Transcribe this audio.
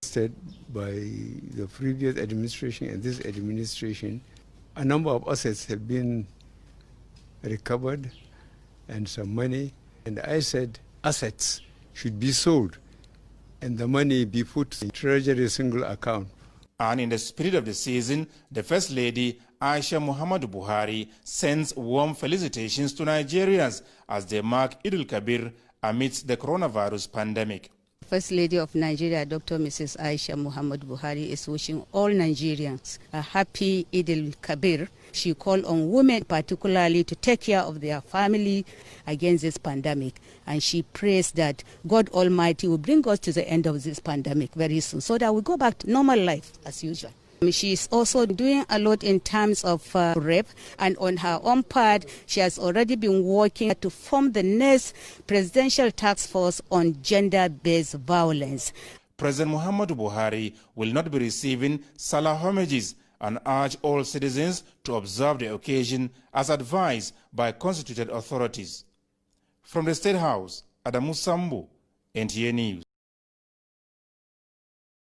Said by the previous administration and this administration, a number of assets have been recovered and some money. And I said assets should be sold and the money be put in Treasury single account. And in the spirit of the season, the First Lady, Aisha Muhammadu Buhari, sends warm felicitations to Nigerians as they mark Eid al-Kabir amidst the coronavirus pandemic. First Lady of Nigeria, Dr. Mrs. Aisha Muhammadu Buhari, is wishing all Nigerians a happy Eid al-Kabir. She called on women particularly to take care of their family against this pandemic. And she prays that God Almighty will bring us to the end of this pandemic very soon so that we go back to normal life as usual. She is also doing a lot in terms of rape, and on her own part, she has already been working to form the next presidential task force on gender-based violence. President Muhammadu Buhari will not be receiving Salah homages and urge all citizens to observe the occasion as advised by constituted authorities. From the State House, Adamu Sambu, NTA News.